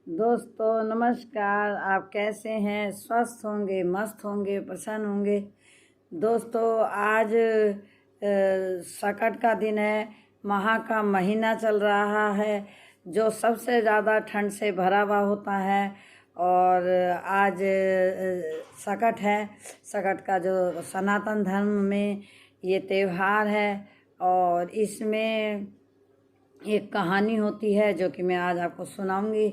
दोस्तों नमस्कार। आप कैसे हैं? स्वस्थ होंगे, मस्त होंगे, प्रसन्न होंगे। दोस्तों आज संकट का दिन है। माह का महीना चल रहा है जो सबसे ज़्यादा ठंड से भरा हुआ होता है। और आज संकट है। संकट का जो सनातन धर्म में ये त्यौहार है और इसमें एक कहानी होती है जो कि मैं आज आपको सुनाऊंगी।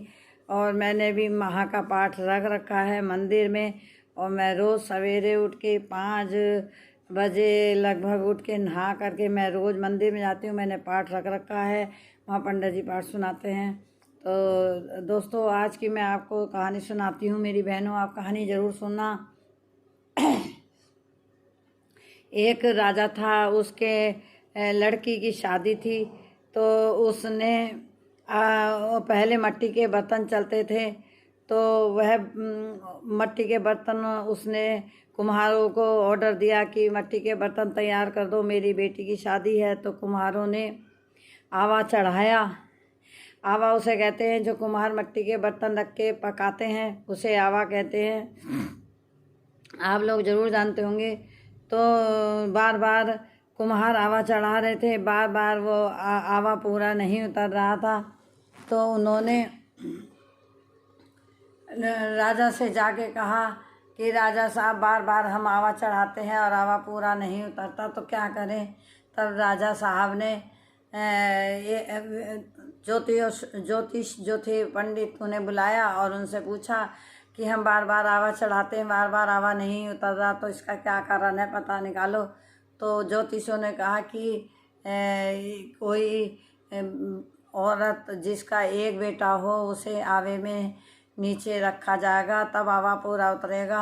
और मैंने भी महा का पाठ रख रखा है मंदिर में। और मैं रोज़ सवेरे उठ के 5 बजे लगभग उठ के नहा करके मैं रोज़ मंदिर में जाती हूँ। मैंने पाठ रख रखा है, वहाँ पंडित जी पाठ सुनाते हैं। तो दोस्तों आज की मैं आपको कहानी सुनाती हूँ। मेरी बहनों, आप कहानी ज़रूर सुनना। एक राजा था, उसके लड़की की शादी थी। तो उसने पहले मट्टी के बर्तन चलते थे, तो वह मट्टी के बर्तन उसने कुम्हारों को ऑर्डर दिया कि मट्टी के बर्तन तैयार कर दो, मेरी बेटी की शादी है। तो कुम्हारों ने आवा चढ़ाया। आवा उसे कहते हैं जो कुम्हार मट्टी के बर्तन रख के पकाते हैं, उसे आवा कहते हैं। आप लोग ज़रूर जानते होंगे। तो बार बार कुम्हार आवा चढ़ा रहे थे, बार बार वो आवा पूरा नहीं उतर रहा था। तो उन्होंने राजा से जाके कहा कि राजा साहब, बार बार हम आवा चढ़ाते हैं और आवा पूरा नहीं उतरता, तो क्या करें। तब राजा साहब ने ज्योतिष जो थे पंडित, उन्हें बुलाया और उनसे पूछा कि हम बार बार आवा चढ़ाते हैं, बार बार आवा नहीं उतर रहा, तो इसका क्या कारण है, पता निकालो। तो ज्योतिषों ने कहा कि कोई औरत जिसका एक बेटा हो उसे आवे में नीचे रखा जाएगा, तब आवा पूरा उतरेगा।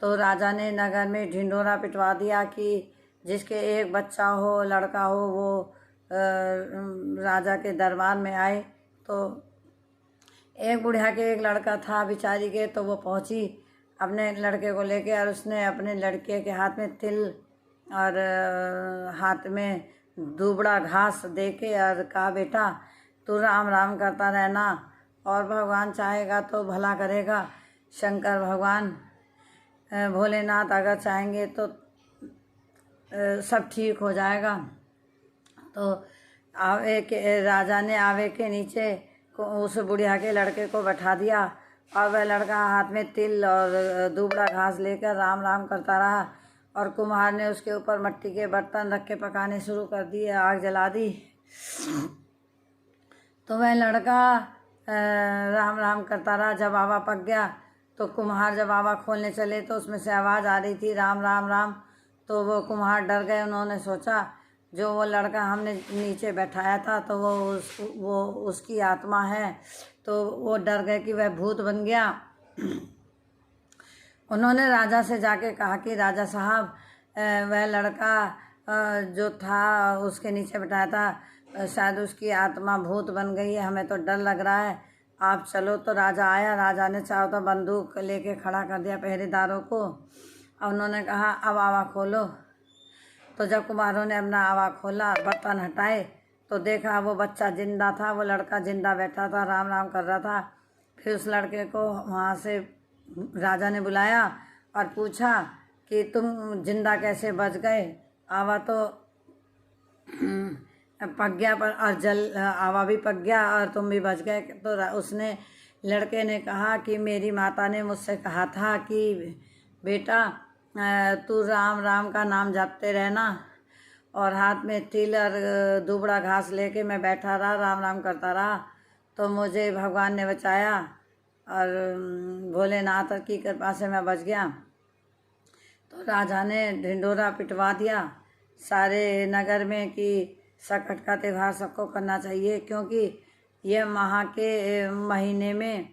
तो राजा ने नगर में ढिंढोरा पिटवा दिया कि जिसके एक बच्चा हो, लड़का हो, वो राजा के दरबार में आए। तो एक बुढ़िया के एक लड़का था बेचारी के, तो वो पहुंची अपने लड़के को लेके और उसने अपने लड़के के हाथ में तिल और हाथ में दुबड़ा घास दे के और कहा, बेटा तू राम राम करता रहना और भगवान चाहेगा तो भला करेगा। शंकर भगवान भोलेनाथ अगर चाहेंगे तो सब ठीक हो जाएगा। तो आवे के राजा ने आवे के नीचे उस बुढ़िया के लड़के को बैठा दिया और वह लड़का हाथ में तिल और दुबड़ा घास लेकर राम राम करता रहा। और कुम्हार ने उसके ऊपर मट्टी के बर्तन रख के पकाने शुरू कर दिए, आग जला दी। तो वह लड़का राम राम करता रहा। जब आवा पक गया तो कुम्हार जब आवा खोलने चले तो उसमें से आवाज़ आ रही थी राम राम राम। तो वो कुम्हार डर गए। उन्होंने सोचा जो वो लड़का हमने नीचे बैठाया था तो वो उसकी आत्मा है। तो वो डर गए कि वह भूत बन गया। उन्होंने राजा से जाके कहा कि राजा साहब, वह लड़का जो था उसके नीचे बैठाया था, शायद उसकी आत्मा भूत बन गई है, हमें तो डर लग रहा है, आप चलो। तो राजा आया। राजा ने चाहो तो बंदूक लेके खड़ा कर दिया पहरेदारों को। और उन्होंने कहा अब आवा खोलो। तो जब कुम्हारों ने अपना आवा खोला, बर्तन हटाए, तो देखा वो बच्चा जिंदा था, वो लड़का जिंदा बैठा था, राम राम कर रहा था। फिर उस लड़के को वहाँ से राजा ने बुलाया और पूछा कि तुम जिंदा कैसे बच गए, आवा तो पक गया पर और आवा भी पक गया और तुम भी बच गए। तो उसने लड़के ने कहा कि मेरी माता ने मुझसे कहा था कि बेटा तू राम राम का नाम जपते रहना। और हाथ में तिल और दुबड़ा घास लेके मैं बैठा रहा, राम राम करता रहा, तो मुझे भगवान ने बचाया और भोलेनाथ की कृपा से मैं बच गया। तो राजा ने ढिंढोरा पिटवा दिया सारे नगर में कि संकट का त्यौहार सबको करना चाहिए, क्योंकि यह माह के महीने में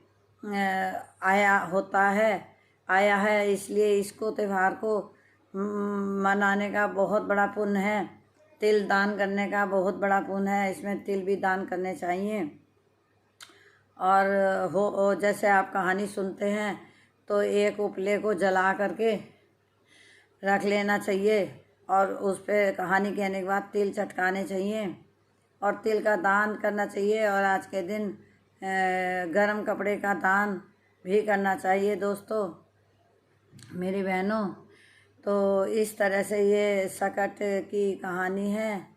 आया है, इसलिए इसको त्यौहार को मनाने का बहुत बड़ा पुण्य है। तिल दान करने का बहुत बड़ा पुण्य है, इसमें तिल भी दान करने चाहिए। और जैसे आप कहानी सुनते हैं तो एक उपले को जला करके रख लेना चाहिए और उस पर कहानी कहने के बाद तिल चटकाने चाहिए और तिल का दान करना चाहिए। और आज के दिन गर्म कपड़े का दान भी करना चाहिए दोस्तों, मेरी बहनों। तो इस तरह से ये सकट की कहानी है।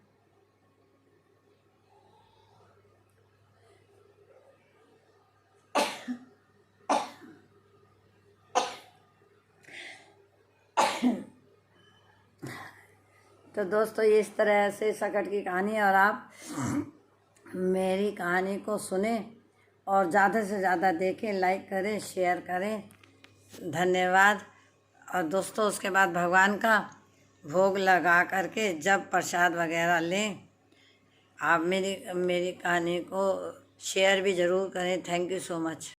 तो दोस्तों ये इस तरह से सकट की कहानी है, और आप मेरी कहानी को सुने और ज़्यादा से ज़्यादा देखें, लाइक करें, शेयर करें। धन्यवाद। और दोस्तों उसके बाद भगवान का भोग लगा करके जब प्रसाद वगैरह लें, आप मेरी कहानी को शेयर भी ज़रूर करें। Thank you so much.